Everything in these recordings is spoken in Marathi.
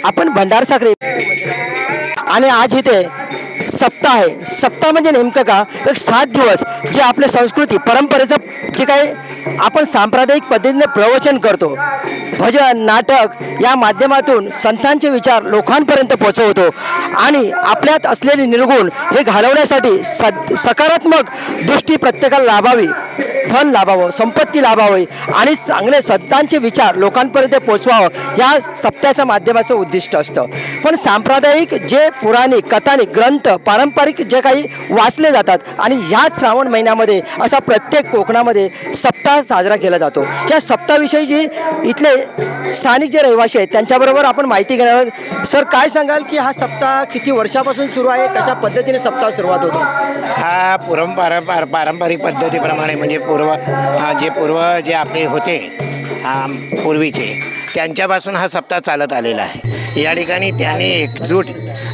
आपण भंडार साखरे आणि आज इथे सप्ताह आहे. सप्ताह म्हणजे नेमकं का, एक 7 दिवस जे आपल्या संस्कृती परंपरेचं जे काही आपण सांप्रदायिक पद्धतीने प्रवचन करतो, भजन नाटक या माध्यमातून संतांचे विचार लोकांपर्यंत पोहोचवतो आणि आपल्यात असलेले निर्गुण हे घालवण्यासाठी सकारात्मक दृष्टी प्रत्येकाला लाभावी, फल लाभावं, संपत्ती लाभावी आणि चांगले संतांचे विचार लोकांपर्यंत पोचवावं या सप्त्याच्या माध्यमाचं उद्दिष्ट असतं. पण सांप्रदायिक जे पुराणिक कथानिक ग्रंथ पारंपरिक जे काही वाचले जातात आणि ह्याच श्रावण महिन्यामध्ये असा प्रत्येक कोकणामध्ये सप्ताह साजरा केला जातो. या सप्ताहाविषयी जी इथले स्थानिक जे रहिवासी आहेत त्यांच्याबरोबर आपण माहिती घेणार आहोत. सर, काय सांगाल की हा सप्ताह किती वर्षापासून सुरू आहे, कशा पद्धतीने सप्ताह सुरुवात होतो? हा पारंपरिक पद्धतीप्रमाणे म्हणजे पूर्व जे आपले होते पूर्वीचे त्यांच्यापासून हा सप्ताह चालत आलेला आहे. या ठिकाणी त्याने एकजूट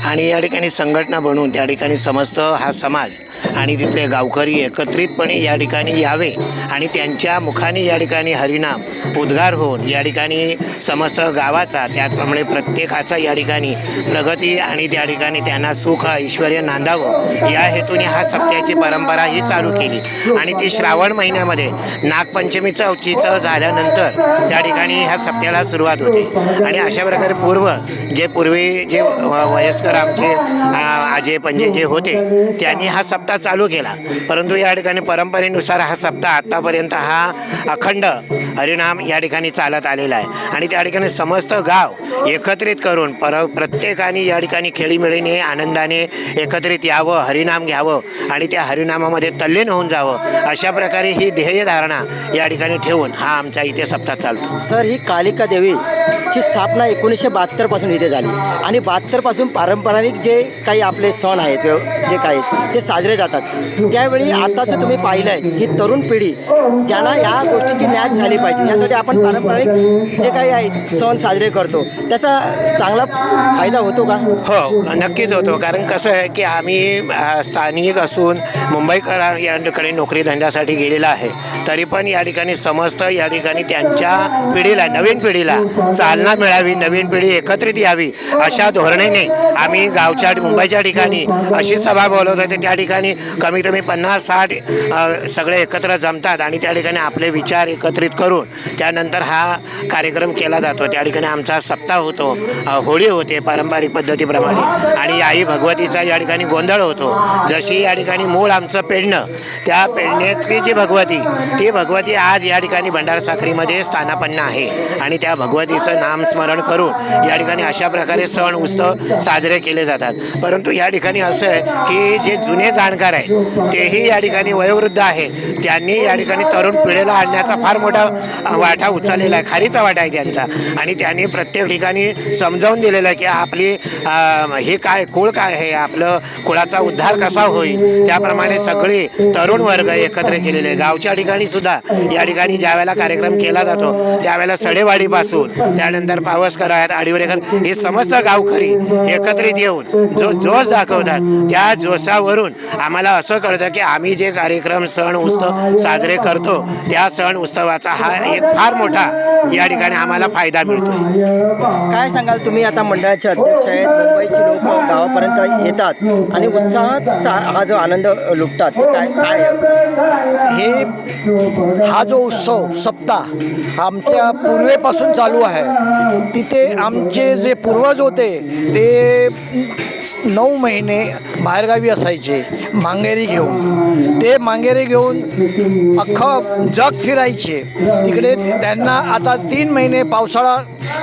आणि या ठिकाणी संघटना बनवून त्या ठिकाणी समस्त हा समाज आणि तिथले गावकरी एकत्रितपणे या ठिकाणी यावे आणि त्यांच्या मुखाने या ठिकाणी हरिनाम उद्गार होऊन या ठिकाणी समस्त गावाचा त्याचप्रमाणे प्रत्येकाचा या ठिकाणी प्रगती आणि त्या ठिकाणी त्यांना सुख ऐश्वर्य नांदावं या हेतूने हा सप्त्याची परंपरा ही चालू केली आणि ती श्रावण महिन्यामध्ये नागपंचमीचं औचित्य झाल्यानंतर त्या ठिकाणी ह्या सप्त्याला सुरुवात होते. आणि अशा प्रकारे पूर्वी जे वयस्कर आमचे आजे पंजे जे होते त्यांनी हा सप्ताह चालू केला. परंतु या ठिकाणी परंपरेनुसार हा सप्ताह आत्तापर्यंत हा अखंड हरिनाम या ठिकाणी चालत आलेला आहे आणि त्या ठिकाणी समस्त गाव एकत्रित करून प्रत्येकाने या ठिकाणी खेळीमेळीने आनंदाने एकत्रित यावं, हरिनाम घ्यावं आणि त्या हरिनामामध्ये तल्लीन होऊन जावं अशा प्रकारे ही ध्येयधारणा या ठिकाणी ठेवून हा आमचा इथे सप्ताह चालतो. सर, ही कालिका देवीची स्थापना 1972 पासून इथे झाली आणि 72 पासून पारंपरिक जे काही आपले सण आहेत जे काही ते साजरे जातात. त्यावेळी आताचं तुम्ही पाहिलं आहे ही तरुण पिढी ज्यांना या गोष्टीची ज्ञान झाली पाहिजे यासाठी आपण पारंपरिक जे काही आहेत सण साजरे करतो त्याचा चांगला फायदा होतो का? हो, नक्कीच होतो. कारण कसं आहे की आम्ही स्थानिक असून मुंबईकर या ठिकाणी नोकरी धंद्यासाठी गेलेला आहे, तरी पण या ठिकाणी समस्त या ठिकाणी त्यांच्या पिढीला नवीन पिढीला चालना मिळावी, नवीन पिढी एकत्रित यावी अशा धोरणेने आम्ही गावच्या मुंबईच्या ठिकाणी अशी सभा बोलवत होते. त्या ठिकाणी कमीत कमी 50-60 सगळे एकत्र जमतात आणि त्या ठिकाणी आपले विचार एकत्रित करून त्यानंतर हा कार्यक्रम केला जातो. त्या ठिकाणी आमचा सप्ताह होतो, होळी होते पारंपरिक पद्धतीप्रमाणे आणि आई भगवतीचा या ठिकाणी गोंधळ होतो. जशी या ठिकाणी मूळ आमचं पेडणं, त्या पेडण्यातली जी भगवती ती भगवती आज या ठिकाणी भंडार साखरीमध्ये स्थानापन्न आहे आणि त्या भगवतीचं नामस्मरण करून या ठिकाणी अशा प्रकारे सण उत्सव साजरे केले जातात. परंतु या ठिकाणी असं आहे की जे जुने जाणकार आहेत तेही या ठिकाणी वयोवृद्ध आहे, त्यांनी या ठिकाणी तरुण पिढीला आणण्याचा फार मोठा वाटा उचललेला आहे, खारीचा वाटा आहे त्यांचा आणि त्यांनी प्रत्येक ठिकाणी समजावून दिलेलं आहे की आपली हे काय कुळ काय आहे, आपलं कुळाचा उद्धार कसा होईल त्याप्रमाणे सगळे तरुण वर्ग एकत्र केलेले आहे. गावच्या ठिकाणी सुद्धा या ठिकाणी ज्यावेळेला कार्यक्रम केला जातो त्यावेळेला सडेवाडीपासून त्यानंतर पावसकर आहेत, आडिवरेकर हे समस्त गावकरी एकत्रित येऊन जो जोश दाखवतात त्या जोशावरून आम्हाला असं कळतं की आम्ही जे कार्यक्रम सण उत्सव साजरे करतो त्या सण उत्सवाचा हा एक फार मोठा या ठिकाणी आम्हाला फायदा मिळतो. काय सांगाल तुम्ही? आता मंडळाचे अध्यक्ष आहेत, मुंबईची लोक गावापर्यंत येतात आणि उत्साहात हा जो आनंद लुटतात, काय हा जो उत्सव सप्ताह आमच्या पूर्वेपासून चालू आहे. तिथे आमचे जे पूर्वज होते ते 9 महिने बाहेरगावी असायचे मांगेरी घेऊन. ते मांगेरी घेऊन अख्खं जग फिरायचे तिकडे. त्यांना आता 3 महिने पावसाळा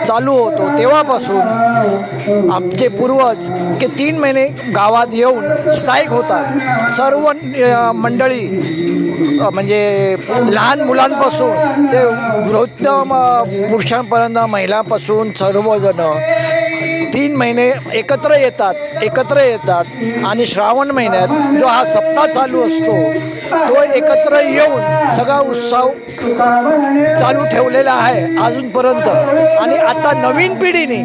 चालू होतो तेव्हापासून आमचे पूर्वज की 3 महिने गावात येऊन स्थायिक होतात. सर्व मंडळी म्हणजे लहान मुलांपासून ते वृद्ध पुरुषांपर्यंत महिलांपासून सर्वजण 3 महिने एकत्र येतात आणि श्रावण महिन्यात जो हा सप्ताह चालू असतो तो एकत्र येऊन सगळा उत्सव चालू ठेवलेला आहे अजूनपर्यंत. आणि आता नवीन पिढीने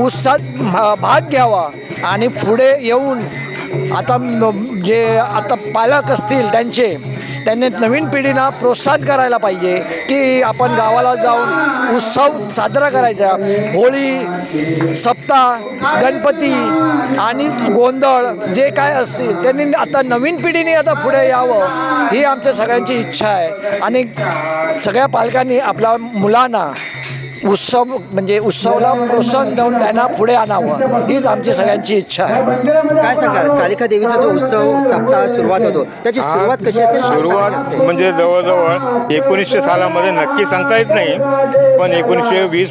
उत्साहात भाग घ्यावा आणि पुढे येऊन आता जे आता पालक असतील त्यांनी नवीन पिढीला प्रोत्साहन करायला पाहिजे की आपण गावाला जाऊन उत्सव साजरा करायचा. होळी, सप्ताह, गणपती आणि गोंधळ जे काय असतील त्यांनी आता नवीन पिढीने आता पुढे यावं ही आमच्या सगळ्यांची इच्छा आहे. आणि सगळ्या पालकांनी आपल्या मुलांना उत्सवाला प्रोत्साहन देऊन त्यांना पुढे आणावं हीच आमची सगळ्यांची इच्छा आहे. काय सांगाल कालिका देवीचा जो उत्सव सप्ताह सुरुवात होतो त्याची सुरुवात कशी असते? सुरुवात म्हणजे जवळजवळ 1900 सालामध्ये नक्की सांगता येत नाही, पण 1920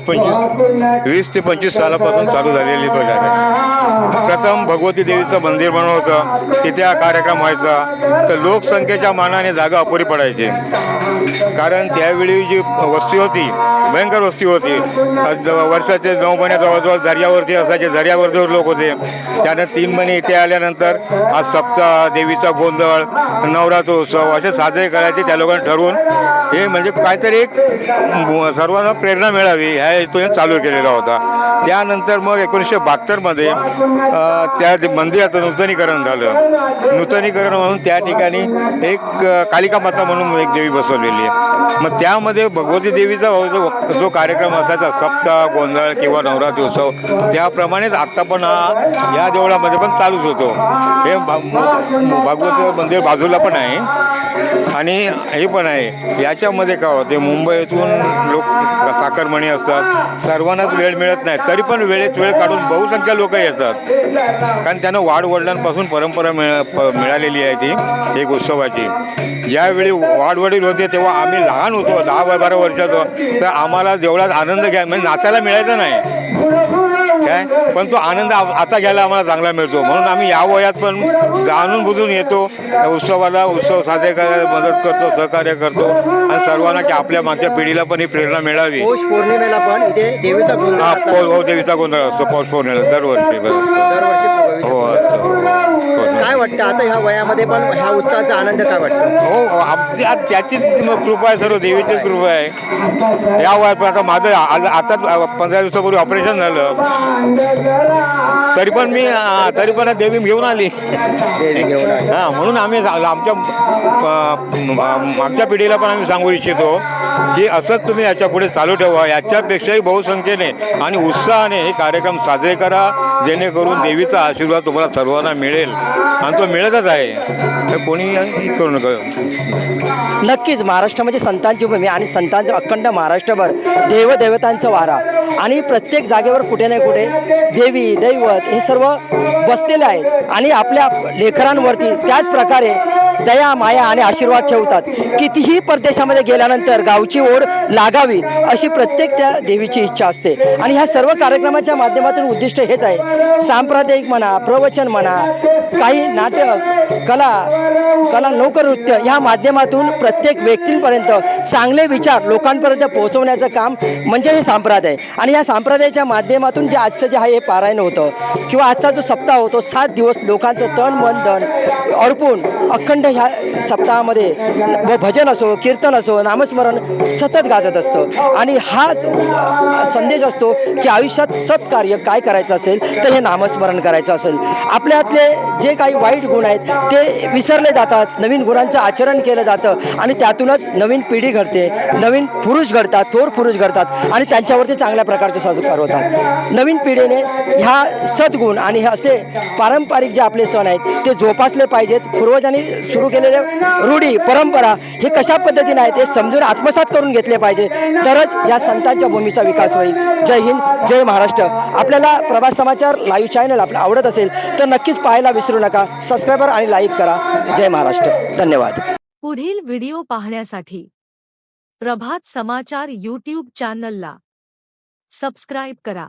ते 25 सालापासून चालू झालेली तो आहे. प्रथम भगवती देवीचं मंदिर बनवलं होतं, तिथे हा कार्यक्रम व्हायचा. तर लोकसंख्येच्या मानाने जागा अपुरी पडायची, कारण त्यावेळी जी वस्ती होती भयंकर वस्ती होती. वर्षाचे 9 महिने जवळजवळ दर्यावरती असायचे, दर्यावरती लोक होते. त्यानं 3 महिने इथे आल्यानंतर आज सप्ताह, देवीचा गोंधळ, नवरात्र उत्सव असे साजरे करायचे त्या लोकांनी ठरवून. हे म्हणजे काहीतरी एक सर्वांना प्रेरणा मिळावी ह्या हेतूने चालू केलेला होता. त्यानंतर मग 1972मध्ये त्या मंदिराचं नूतनीकरण झालं. नूतनीकरण म्हणून त्या ठिकाणी एक कालिका माता म्हणून एक देवी बसवलेली आहे. मग त्यामध्ये भगवती देवीचा जो कार्यक्रम असायचा सप्ताह, गोंधळ किंवा नवरात्री उत्सव, त्याप्रमाणेच आत्ता पण या देवळामध्ये पण चालूच होतो. हे भागवत मंदिर बाजूला पण आहे आणि हे पण आहे. याच्यामध्ये काय होते, मुंबईतून लोक साखरमणी असतात, सर्वांनाच वेळ मिळत नाही, तरी पण वेळेत वेळ काढून बहुसंख्य लोक येतात. कारण त्यांना वाडवडिलांपासून परंपरा मिळालेली आहे ती एक उत्सवाची. ज्यावेळी वाडवडील होते तेव्हा आम्ही लहान होतो, 10-12 वर्षाचो, तर आम्हाला देवळात आनंद घ्या म्हणजे नाचायला मिळायचा नाही काय, पण तो आनंद आता घ्यायला आम्हाला चांगला मिळतो. म्हणून आम्ही या वयात पण जाणून बुजून येतो उत्सवाला, उत्सव साजरे करायला मदत करतो, सहकार्य करतो आणि सर्वांना की आपल्या मागच्या पिढीला पण ही प्रेरणा मिळावी. पौष पौर्णिमेला पण इथे देवीचा गोंधळ देवीचा गोंधळ असतो पौष पौर्णिमेला दरवर्षी. हो असतो. काय वाटतं आता ह्या वयामध्ये पण ह्या उत्सवाचा आनंद काय वाटतं? हो, त्याचीच कृपा आहे, सर्व देवीचीच कृपा आहे. या वयात आता माझं आता 15 दिवसापूर्वी ऑपरेशन झालं, तरी पण देवी घेऊन आली. हां, म्हणून आम्ही आमच्या मागच्या पिढीला पण आम्ही सांगू इच्छितो की असंच तुम्ही याच्या पुढे चालू ठेवा. याच्यापेक्षाही बहुसंख्येने आणि उत्साहाने हे कार्यक्रम साजरे करा, जेणेकरून देवीचा आशीर्वाद तुम्हाला सर्वांना मिळेल आणि तो मिळतच आहे. तर कोणी करू नका. नक्कीच महाराष्ट्रामध्ये संतांची भूमी आणि संतांचं अखंड महाराष्ट्रभर देवदेवतांचं वारा आणि प्रत्येक जागेवर कुठे ना कुठे देवी दैवत हे सर्व बसलेले आहेत आणि आपल्या लेकरांवरती त्याच प्रकारे दया माया आणि आशीर्वाद ठेवतात. कितीही परदेशामध्ये गेल्यानंतर गावची ओढ लागावी अशी प्रत्येक त्या देवीची इच्छा असते. आणि ह्या सर्व कार्यक्रमाच्या माध्यमातून उद्दिष्ट हेच आहे, सांप्रदायिक म्हणा, प्रवचन म्हणा, काही नाटक, कला लोकनृत्य ह्या माध्यमातून प्रत्येक व्यक्तींपर्यंत चांगले विचार लोकांपर्यंत पोहोचवण्याचं काम म्हणजे हे संप्रदाय. आणि या संप्रदायाच्या माध्यमातून जे आजचं जे आहे हे पारायण होतं किंवा आजचा जो सप्ताह होतो 7 दिवस लोकांचं तन मन धन अर्पून अखंड ह्या सप्ताहामध्ये भजन असो, कीर्तन असो, नामस्मरण सतत गाजत असतं. आणि हा संदेश असतो की आयुष्यात सत्कार्य काय करायचं असेल तर हे नामस्मरण करायचं असेल. आपल्यातले जे काही वाईट गुण आहेत ते विसरले जातात, नवीन गुणांचं आचरण केलं जातं आणि त्यातूनच नवीन पिढी घडते, नवीन पुरुष घडतात, थोर पुरुष घडतात आणि त्यांच्यावरती चांगल्या प्रकारचे संस्कार होतात. नवीन पिढीने ह्या सद्गुण आणि हे असे पारंपरिक जे आपले सण आहेत ते जोपासले पाहिजेत. पूर्वजांनी सुरू केलेले रूढी परंपरा हे कशा पद्धतीने आहेत ते समजून आत्मसात करून घेतले पाहिजे, तरच या संतांच्या भूमीचा विकास होईल. जय हिंद, जय महाराष्ट्र. आपल्याला प्रभात समाचार लाईव्ह चॅनल आपलं आवडत असेल तर नक्कीच पाहायला विसरू नका. सबस्क्रायबर आणि लाईक करा. जय महाराष्ट्र. धन्यवाद. पुढील व्हिडिओ पाहण्यासाठी प्रभात समाचार यूट्यूब चॅनलला सबस्क्राईब करा.